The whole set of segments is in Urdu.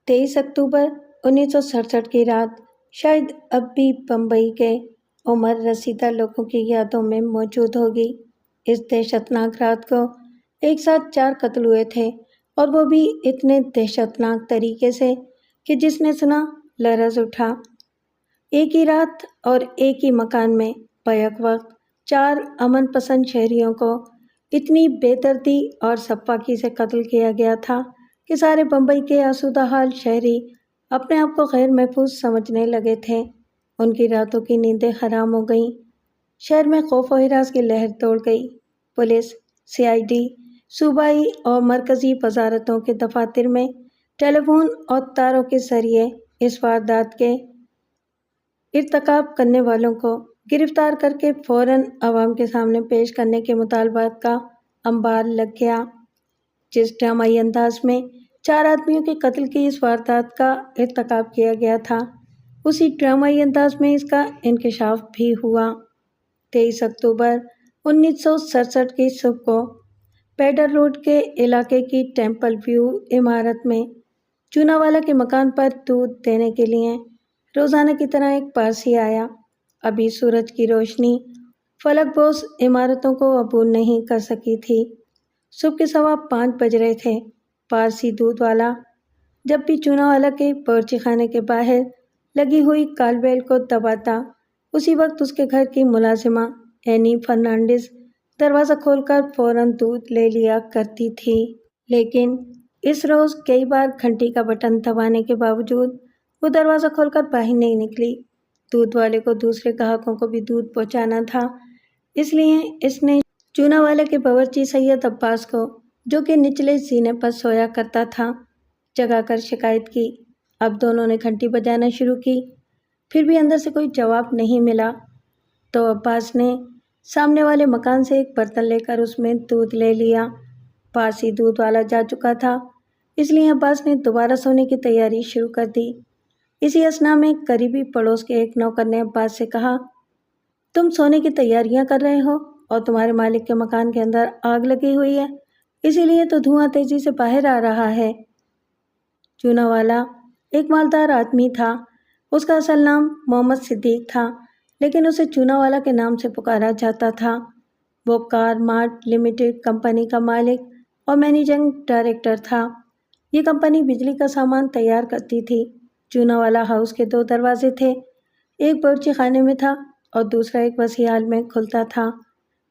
23 اکتوبر 1967 کی رات شاید اب بھی بمبئی کے عمر رسیدہ لوگوں کی یادوں میں موجود ہوگی۔ اس دہشتناک رات کو ایک ساتھ 4 قتل ہوئے تھے، اور وہ بھی اتنے دہشتناک طریقے سے کہ جس نے سنا لرز اٹھا۔ ایک ہی رات اور ایک ہی مکان میں بیک وقت 4 امن پسند شہریوں کو اتنی بے دردی اور سفاکی سے قتل کیا گیا تھا کہ سارے بمبئی کے آسودہ حال شہری اپنے آپ کو غیر محفوظ سمجھنے لگے تھے۔ ان کی راتوں کی نیندیں حرام ہو گئیں۔ شہر میں خوف و ہراس کی لہر دوڑ گئی۔ پولیس، CID، صوبائی اور مرکزی وزارتوں کے دفاتر میں ٹیلی فون اور تاروں کے ذریعے اس واردات کے ارتکاب کرنے والوں کو گرفتار کر کے فوراً عوام کے سامنے پیش کرنے کے مطالبات کا انبار لگ گیا۔ جس ڈرامائی انداز میں 4 آدمیوں کے قتل کی اس واردات کا ارتکاب کیا گیا تھا، اسی ڈرامائی انداز میں اس کا انکشاف بھی ہوا۔ 23 اکتوبر 1967 کی صبح کو پیڈر روڈ کے علاقے کی ٹیمپل ویو عمارت میں چوناوالا کے مکان پر دودھ دینے کے لیے روزانہ کی طرح ایک پارسی آیا۔ ابھی سورج کی روشنی فلک بوس عمارتوں کو عبور نہیں کر سکی تھی۔ صبح کے 5:15 بج رہے تھے۔ پارسی دودھ والا جب بھی چوناوالا کے باورچی خانے کے باہر لگی ہوئی کال بیل کو دباتا، اسی وقت اس کے گھر کی ملازمہ اینی فرنانڈیز دروازہ کھول کر فوراً دودھ لے لیا کرتی تھی۔ لیکن اس روز کئی بار گھنٹی کا بٹن دبانے کے باوجود وہ دروازہ کھول کر باہر نہیں نکلی۔ دودھ والے کو دوسرے گاہکوں کو بھی دودھ پہنچانا تھا، اس لیے اس نے چوناوالا کے باورچی سید عباس کو، جو کہ نچلے زینے پر سویا کرتا تھا، جگا کر شکایت کی۔ اب دونوں نے گھنٹی بجانا شروع کی، پھر بھی اندر سے کوئی جواب نہیں ملا، تو عباس نے سامنے والے مکان سے ایک برتن لے کر اس میں دودھ لے لیا۔ پارسی دودھ والا جا چکا تھا، اس لیے عباس نے دوبارہ سونے کی تیاری شروع کر دی۔ اسی اثنا میں قریبی پڑوس کے ایک نوکر نے عباس سے کہا، تم سونے کی تیاریاں کر رہے ہو اور تمہارے مالک کے مکان کے اندر آگ لگی ہوئی ہے، اسی لیے تو دھواں تیزی سے باہر آ رہا ہے۔ چوناوالا ایک مالدار آدمی تھا۔ اس کا اصل نام محمد صدیق تھا، لیکن اسے چوناوالا کے نام سے پکارا جاتا تھا۔ وہ کار مارٹ لمیٹڈ کمپنی کا مالک اور مینیجنگ ڈائریکٹر تھا۔ یہ کمپنی بجلی کا سامان تیار کرتی تھی۔ چوناوالا ہاؤس کے 2 دروازے تھے، ایک باورچی خانے میں تھا اور دوسرا ایک وسیع ہال میں کھلتا تھا۔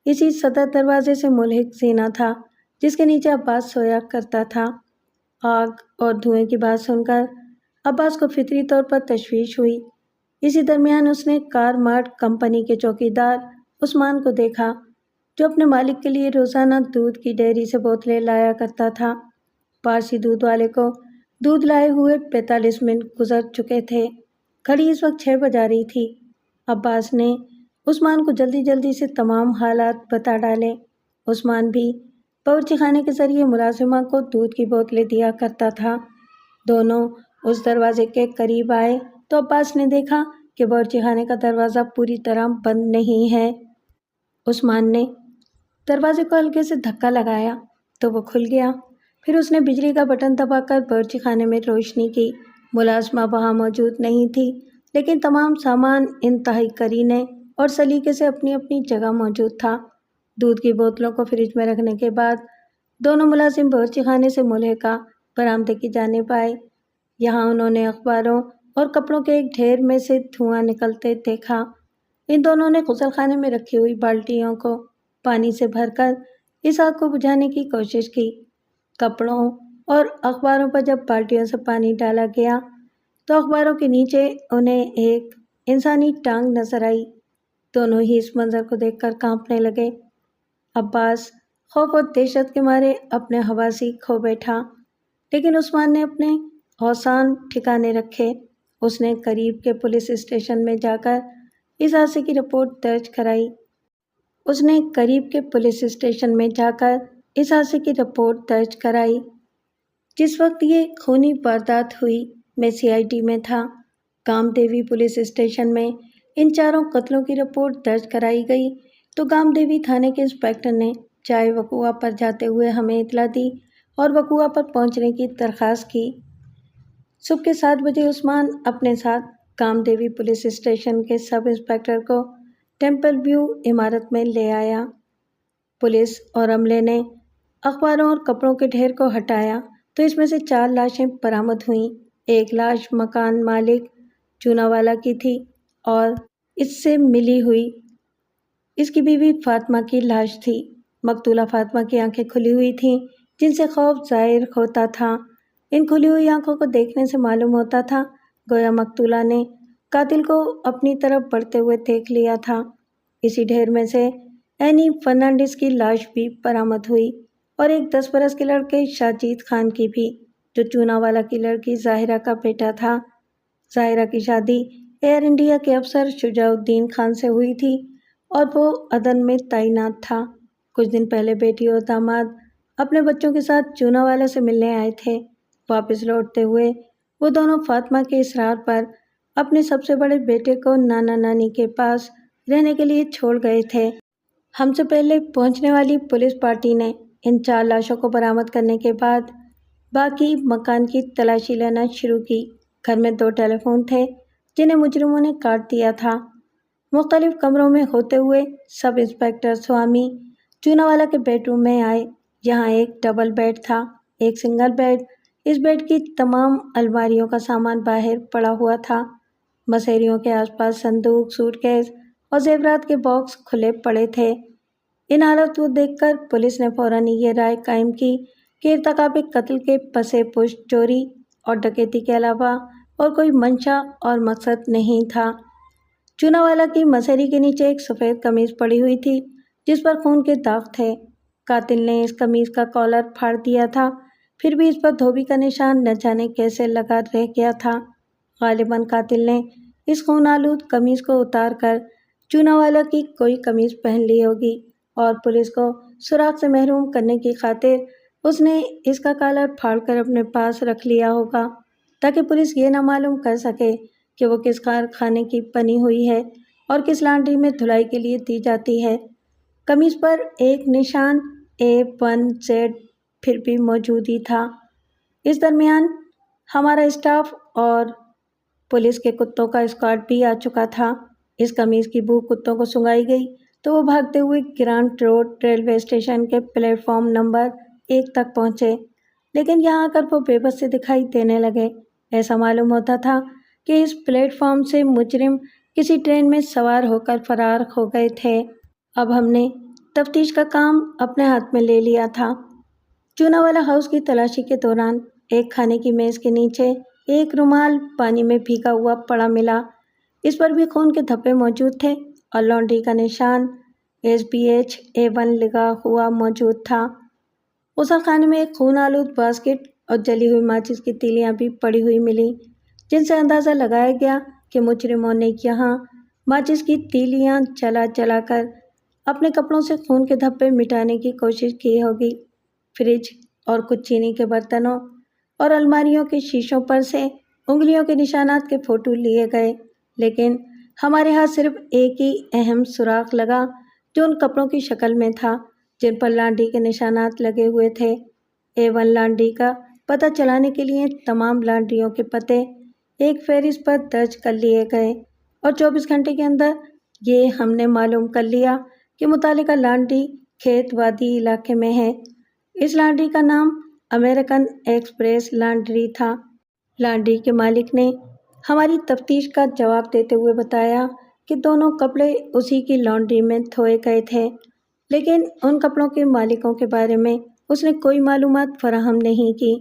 اسی صدر دروازے سے ملحق زینہ تھا، جس کے نیچے عباس سویا کرتا تھا۔ آگ اور دھوئیں کی بات سن کر عباس کو فطری طور پر تشویش ہوئی۔ اسی درمیان اس نے کار مارٹ کمپنی کے چوکیدار عثمان کو دیکھا، جو اپنے مالک کے لیے روزانہ دودھ کی ڈیری سے بوتلیں لایا کرتا تھا۔ پارسی دودھ والے کو دودھ لائے ہوئے 45 منٹ گزر چکے تھے۔ گھڑی اس وقت 6 بجا رہی تھی۔ عباس نے عثمان کو جلدی جلدی سے تمام حالات بتا ڈالے۔ عثمان بھی باورچی خانے کے ذریعے ملازمہ کو دودھ کی بوتلیں دیا کرتا تھا۔ دونوں اس دروازے کے قریب آئے تو عباس نے دیکھا کہ باورچی خانے کا دروازہ پوری طرح بند نہیں ہے۔ عثمان نے دروازے کو ہلکے سے دھکا لگایا تو وہ کھل گیا۔ پھر اس نے بجلی کا بٹن دبا کر باورچی خانے میں روشنی کی۔ ملازمہ وہاں موجود نہیں تھی، لیکن تمام سامان انتہائی قرینے اور سلیقے سے اپنی اپنی جگہ موجود تھا۔ دودھ کی بوتلوں کو فریج میں رکھنے کے بعد دونوں ملازم باورچی خانے سے ملحقہ برآمدے کی جانب آئے۔ یہاں انہوں نے اخباروں اور کپڑوں کے ایک ڈھیر میں سے دھواں نکلتے دیکھا۔ ان دونوں نے غسل خانے میں رکھی ہوئی بالٹیوں کو پانی سے بھر کر اس آگ کو بجھانے کی کوشش کی۔ کپڑوں اور اخباروں پر جب بالٹیوں سے پانی ڈالا گیا تو اخباروں کے نیچے انہیں ایک انسانی ٹانگ نظر آئی۔ دونوں ہی اس منظر کو دیکھ کر کانپنے لگے۔ عباس خوف اور دہشت کے مارے اپنے حواسی کھو بیٹھا، لیکن عثمان نے اپنے ہوشان ٹھکانے رکھے۔ اس نے قریب کے پولیس اسٹیشن میں جا کر اس حادثے کی رپورٹ درج کرائی۔ جس وقت یہ خونی واردات ہوئی میں CID میں تھا۔ گام دیوی پولیس اسٹیشن میں ان 4 قتلوں کی رپورٹ درج کرائی گئی تو گام دیوی تھانے کے انسپکٹر نے جائے وقوعہ پر جاتے ہوئے ہمیں اطلاع دی اور وقوعہ پر پہنچنے کی درخواست کی۔ صبح کے 7 بجے عثمان اپنے ساتھ کام دیوی پولیس اسٹیشن کے سب انسپکٹر کو ٹیمپل ویو عمارت میں لے آیا۔ پولیس اور عملے نے اخباروں اور کپڑوں کے ڈھیر کو ہٹایا تو اس میں سے 4 لاشیں برآمد ہوئیں۔ ایک لاش مکان مالک چوناوالا کی تھی اور اس سے ملی ہوئی اس کی بیوی فاطمہ کی لاش تھی۔ مقتولہ فاطمہ کی آنکھیں کھلی ہوئی تھیں جن سے خوف ظاہر ہوتا تھا۔ ان کھلی ہوئی آنکھوں کو دیکھنے سے معلوم ہوتا تھا گویا مقتولہ نے قاتل کو اپنی طرف بڑھتے ہوئے دیکھ لیا تھا۔ اسی ڈھیر میں سے اینی فرنانڈس کی لاش بھی برآمد ہوئی اور ایک 10 برس کے لڑکے شاجید خان کی بھی، جو چوناوالا کی لڑکی ظاہرہ کا بیٹا تھا۔ ظاہرہ کی شادی ایئر انڈیا کے افسر شجاع الدین خان سے ہوئی تھی اور وہ عدن میں تعینات تھا۔ کچھ دن پہلے بیٹی اور داماد اپنے بچوں کے ساتھ چوناوالا سے ملنے آئے تھے۔ واپس لوٹتے ہوئے وہ دونوں فاطمہ کے اصرار پر اپنے سب سے بڑے بیٹے کو نانا نانی کے پاس رہنے کے لیے چھوڑ گئے تھے۔ ہم سے پہلے پہنچنے والی پولیس پارٹی نے ان 4 لاشوں کو برآمد کرنے کے بعد باقی مکان کی تلاشی لینا شروع کی۔ گھر میں 2 ٹیلی فون تھے جنہیں مجرموں نے کاٹ دیا تھا۔ مختلف کمروں میں ہوتے ہوئے سب انسپکٹر سوامی چوناوالا کے بیڈ روم میں آئے۔ یہاں ایک ڈبل بیڈ تھا، ایک سنگل بیڈ۔ اس بیڈ کی تمام الماریوں کا سامان باہر پڑا ہوا تھا۔ مسیریوں کے آس پاس صندوق، سوٹ کیس اور زیورات کے باکس کھلے پڑے تھے۔ ان حالات کو دیکھ کر پولیس نے فوراً یہ رائے قائم کی کہ ارتکاب قتل کے پس پشت چوری اور ڈکیتی کے علاوہ اور کوئی منشا اور مقصد نہیں تھا۔ چوناوالا کی مسیری کے نیچے ایک سفید قمیض پڑی ہوئی تھی جس پر خون کے داغ تھے۔ قاتل نے اس قمیض کا کالر پھاڑ دیا تھا، پھر بھی اس پر دھوبی کا نشان نہ جانے کیسے لگا رہ گیا تھا۔ غالباً قاتل نے اس خون آلود قمیض کو اتار کر چوناوالا کی کوئی قمیض پہن لی ہوگی اور پولیس کو سراغ سے محروم کرنے کی خاطر اس نے اس کا کالر پھاڑ کر اپنے پاس رکھ لیا ہوگا تاکہ پولیس یہ نہ معلوم کر سکے کہ وہ کس کارخانے کی بنی ہوئی ہے اور کس لانڈری میں دھلائی کے لیے دی جاتی ہے۔ قمیض پر ایک نشان A1Z پھر بھی موجود ہی تھا۔ اس درمیان ہمارا اسٹاف اور پولیس کے کتوں کا اسکواڈ بھی آ چکا تھا۔ اس قمیض کی بو کتوں کو سنگھائی گئی تو وہ بھاگتے ہوئے گرانٹ روڈ ریلوے اسٹیشن کے پلیٹ فارم نمبر 1 تک پہنچے، لیکن یہاں آ کر وہ بے بس سے دکھائی دینے لگے۔ ایسا معلوم ہوتا تھا کہ اس پلیٹ فارم سے مجرم کسی ٹرین میں سوار ہو کر فرار ہو گئے تھے۔ اب ہم نے تفتیش کا کام اپنے ہاتھ میں لے لیا تھا۔ چوناوالا ہاؤس کی تلاشی کے دوران ایک کھانے کی میز کے نیچے ایک رومال پانی میں بھیگا ہوا پڑا ملا۔ اس پر بھی خون کے دھبے موجود تھے اور لانڈری کا نشان SBH-A1 لگا ہوا موجود تھا۔ غسل خانے میں ایک خون آلود باسکٹ اور جلی ہوئی ماچس کی تیلیاں بھی پڑی ہوئی ملیں، جن سے اندازہ لگایا گیا کہ مجرموں نے یہاں ماچس کی تیلیاں جلا جلا کر اپنے کپڑوں سے خون کے دھبے مٹانے کی کوشش کی ہوگی۔ فریج اور کچھ چینی کے برتنوں اور الماریوں کے شیشوں پر سے انگلیوں کے نشانات کے فوٹو لیے گئے، لیکن ہمارے ہاتھ صرف ایک ہی اہم سراغ لگا جو ان کپڑوں کی شکل میں تھا جن پر لانڈری کے نشانات لگے ہوئے تھے۔ A1 لانڈری کا پتہ چلانے کے لیے تمام لانڈریوں کے پتے ایک فہرست پر درج کر لیے گئے اور 24 گھنٹے کے اندر یہ ہم نے معلوم کر لیا کہ متعلقہ لانڈری کھیت وادی علاقے میں ہے۔ اس لانڈری کا نام امریکن ایکسپریس لانڈری تھا۔ لانڈری کے مالک نے ہماری تفتیش کا جواب دیتے ہوئے بتایا کہ دونوں کپڑے اسی کی لانڈری میں دھوئے گئے تھے، لیکن ان کپڑوں کے مالکوں کے بارے میں اس نے کوئی معلومات فراہم نہیں کی۔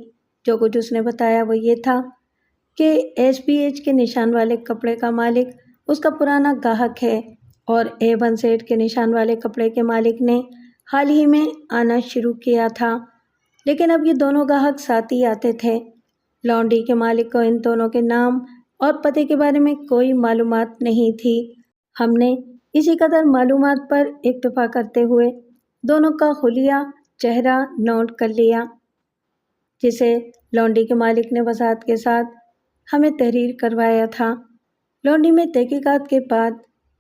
جو کچھ اس نے بتایا وہ یہ تھا کہ SBH کے نشان والے کپڑے کا مالک اس کا پرانا گاہک ہے اور A1Z کے نشان والے کپڑے کے مالک نے حال ہی میں آنا شروع کیا تھا، لیکن اب یہ دونوں گاہک ساتھ ہی آتے تھے۔ لانڈری کے مالک کو ان دونوں کے نام اور پتے کے بارے میں کوئی معلومات نہیں تھی۔ ہم نے اسی قدر معلومات پر اکتفا کرتے ہوئے دونوں کا حلیہ چہرہ نوٹ کر لیا، جسے لانڈری کے مالک نے وضاحت کے ساتھ ہمیں تحریر کروایا تھا۔ لانڈری میں تحقیقات کے بعد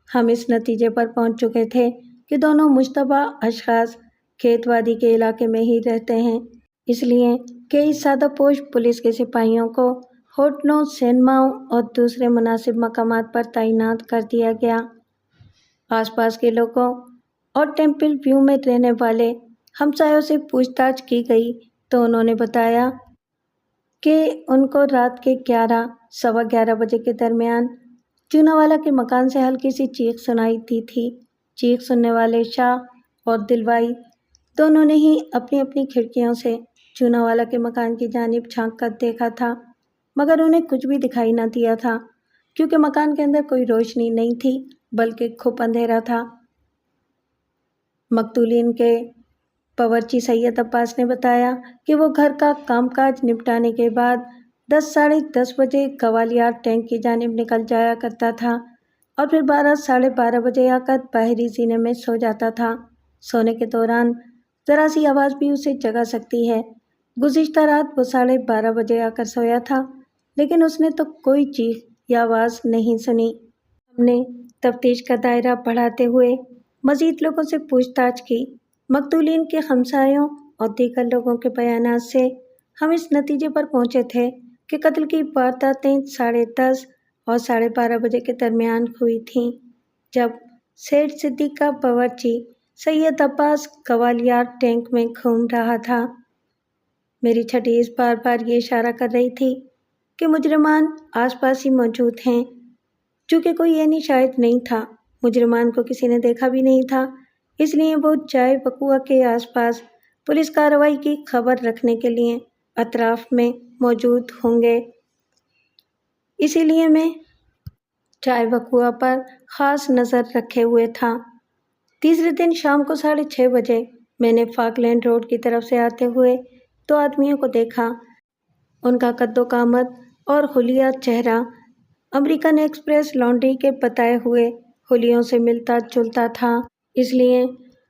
ہم اس نتیجے پر پہنچ چکے تھے کہ دونوں مشتبہ اشخاص کھیت وادی کے علاقے میں ہی رہتے ہیں، اس لیے کہ اس سادہ پوش پولیس کے سپاہیوں کو ہوٹلوں، سینماؤں اور دوسرے مناسب مقامات پر تعینات کر دیا گیا۔ آس پاس کے لوگوں اور ٹیمپل ویو میں رہنے والے ہمسایوں سے پوچھ تاچھ کی گئی تو انہوں نے بتایا کہ ان کو رات کے 11-11:15 بجے کے درمیان چوناوالا کے مکان سے ہلکی سی چیخ سنائی دی تھی۔ چیخ سننے والے شاہ اور دلوائی دونوں نے ہی اپنی اپنی کھڑکیوں سے چوناوالا کے مکان کی جانب جھانک کر دیکھا تھا، مگر انہیں کچھ بھی دکھائی نہ دیا تھا کیونکہ مکان کے اندر کوئی روشنی نہیں تھی بلکہ کھپ اندھیرا تھا۔ مقتولین کے باورچی سید عباس نے بتایا کہ وہ گھر کا کام کاج نپٹانے کے بعد 10-10:30 بجے گوالیار ٹینک کی جانب نکل جایا کرتا تھا اور پھر 12-12:30 بجے آ کر باہری زینے میں سو جاتا تھا۔ سونے کے دوران ذرا سی آواز بھی اسے جگا سکتی ہے۔ گزشتہ رات وہ 12:30 بجے آ کر سویا تھا لیکن اس نے تو کوئی چیخ یا آواز نہیں سنی۔ ہم نے تفتیش کا دائرہ بڑھاتے ہوئے مزید لوگوں سے پوچھ تاچھ کی۔ مقتولین کے ہمسایوں اور دیگر لوگوں کے بیانات سے ہم اس نتیجے پر پہنچے تھے کہ قتل کی وارداتیں 10:30 اور 12:30 بجے کے درمیان ہوئی تھیں، جب سیٹھ صدیق کا باورچی سید عباس گوالیار ٹینک میں گھوم رہا تھا۔ میری چھٹیس بار بار یہ اشارہ کر رہی تھی کہ مجرمان آس پاس ہی موجود ہیں۔ چونکہ کوئی عینی شاہد نہیں تھا، مجرمان کو کسی نے دیکھا بھی نہیں تھا، اس لیے وہ جائے وقوع کے آس پاس پولیس کارروائی کی خبر رکھنے کے لیے اطراف میں موجود ہوں گے۔ اسی لیے میں جائے وقوع پر خاص نظر رکھے ہوئے تھا۔ تیسرے دن شام کو 6:30 بجے میں نے فاکلینڈ روڈ کی طرف سے آتے ہوئے 2 آدمیوں کو دیکھا۔ ان کا قد و قامت اور حلیہ چہرہ امریکن ایکسپریس لانڈری کے بتائے ہوئے حلیوں سے ملتا جلتا تھا، اس لیے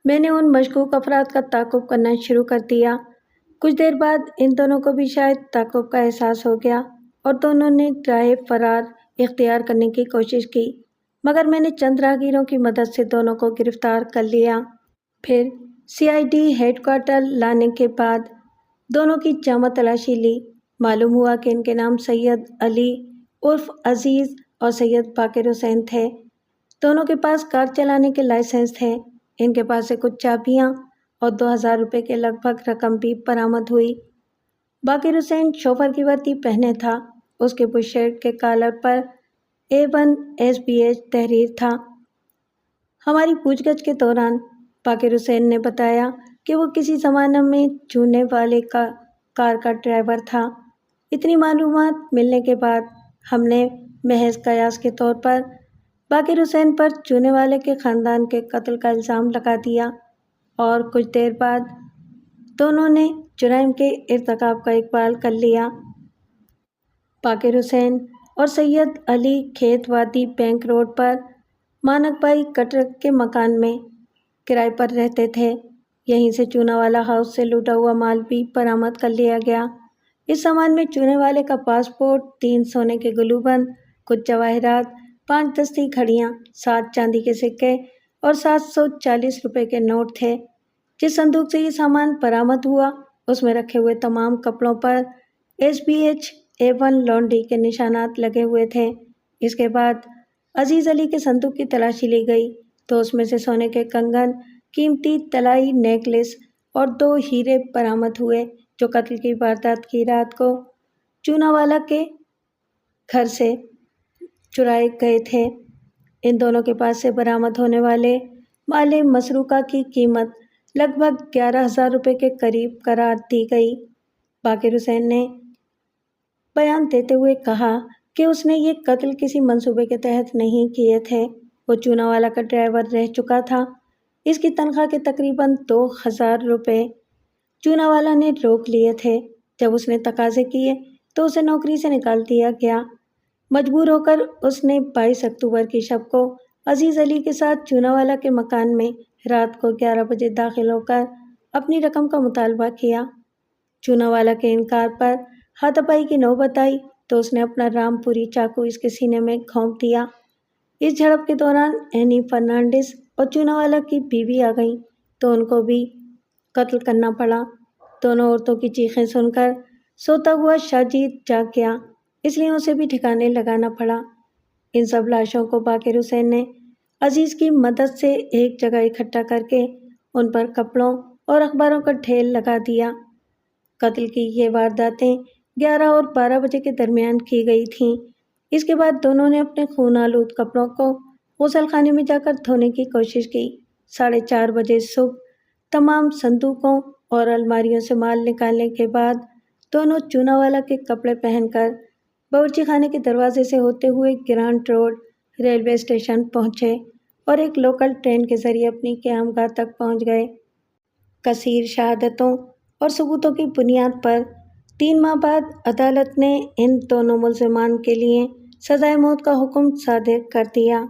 میں نے ان مشکوک افراد کا تعاقب کرنا شروع کر دیا۔ کچھ دیر بعد ان دونوں کو بھی شاید تعاقب کا احساس ہو گیا اور دونوں نے راہ فرار اختیار کرنے کی کوشش کی، مگر میں نے چند راہگیروں کی مدد سے دونوں کو گرفتار کر لیا۔ پھر CID ہیڈ کوارٹر لانے کے بعد دونوں کی جامع تلاشی لی۔ معلوم ہوا کہ ان کے نام سید علی عرف عزیز اور سید باقر حسین تھے۔ دونوں کے پاس کار چلانے کے لائسنس تھے۔ ان کے پاس سے کچھ چابیاں اور 2000 روپے کے لگ بھگ رقم بھی برآمد ہوئی۔ باقر حسین شوفر کی وردی پہنے تھا۔ اس کے بش شرٹ کے کالر پر A1 SBH تحریر تھا۔ ہماری پوچھ گچھ کے دوران باقر حسین نے بتایا کہ وہ کسی زمانہ میں چونے والے کا کار کا ڈرائیور تھا۔ اتنی معلومات ملنے کے بعد ہم نے محض قیاس کے طور پر باقر حسین پر چونے والے کے خاندان کے قتل کا الزام لگا دیا اور کچھ دیر بعد دونوں نے جرائم کے ارتکاب کا اقبال کر لیا۔ باقر حسین اور سید Ali Khetwadi bank road پر مانک بائی کٹرک کے مکان میں کرائے پر رہتے تھے۔ یہیں سے چوناوالا ہاؤس سے لوٹا ہوا مال بھی برآمد کر لیا گیا۔ اس سامان میں چونے والے کا پاسپورٹ، 3 سونے کے گلو بند، کچھ جواہرات، 5 دستی گھڑیاں، 7 چاندی کے سکے اور 740 روپے کے نوٹ تھے۔ جس صندوق سے یہ سامان برآمد ہوا اس میں رکھے ہوئے تمام کپڑوں پر SBH A1 لانڈری کے نشانات لگے ہوئے تھے۔ اس کے بعد عزیز علی کے صندوق کی تلاشی لی گئی تو اس میں سے سونے کے کنگن، قیمتی طلائی نیکلس اور 2 ہیرے برآمد ہوئے جو قتل کی واردات کی رات کو چوناوالا کے گھر سے چرائے گئے تھے۔ ان دونوں کے پاس سے برآمد ہونے والے مال مسروقہ کی قیمت لگ بھگ 11,000 روپے کے قریب قرار دی گئی۔ باقر حسین نے بیان دیتے ہوئے کہا کہ اس نے یہ قتل کسی منصوبے کے تحت نہیں کیے تھے۔ وہ چوناوالا کا ڈرائیور رہ چکا تھا۔ اس کی تنخواہ کے تقریباً 2,000 روپے چوناوالا نے روک لیے تھے۔ جب اس نے تقاضے کیے تو اسے نوکری سے نکال دیا گیا۔ مجبور ہو کر اس نے 22 اکتوبر کی شب کو عزیز علی کے ساتھ چوناوالا کے مکان میں رات کو 11 بجے داخل ہو کر اپنی رقم کا مطالبہ کیا۔ چوناوالا کے انکار پر ہاتھا پائی کی نوبت آئی تو اس نے اپنا رام پوری چاقو اس کے سینے میں گھونپ دیا۔ اس جھڑپ کے دوران اینی فرنانڈس اور چوناوالا کی بیوی آ گئیں تو ان کو بھی قتل کرنا پڑا۔ دونوں عورتوں کی چیخیں سن کر سوتا ہوا شاہجیت جاگ گیا۔ اس لیے اسے بھی ٹھکانے لگانا پڑا۔ ان سب لاشوں کو باقر حسین نے عزیز کی مدد سے ایک جگہ اکٹھا کر کے ان پر کپڑوں اور اخباروں کا ڈھیر لگا دیا۔ قتل کی یہ وارداتیں 11 اور 12 بجے کے درمیان کی گئی تھیں۔ اس کے بعد دونوں نے اپنے خون آلود کپڑوں کو غسل خانے میں جا کر دھونے کی کوشش کی۔ 4:30 بجے صبح تمام صندوقوں اور الماریوں سے مال نکالنے کے بعد دونوں چوناوالا کے کپڑے پہن کر باورچی خانے کے دروازے سے ہوتے ہوئے گرانٹ روڈ ریلوے اسٹیشن پہنچے اور ایک لوکل ٹرین کے ذریعے اپنی قیام گاہ تک پہنچ گئے۔ کثیر شہادتوں اور ثبوتوں کی بنیاد پر 3 ماہ بعد عدالت نے ان دونوں ملزمان کے لیے سزائے موت کا حکم صادر کر دیا۔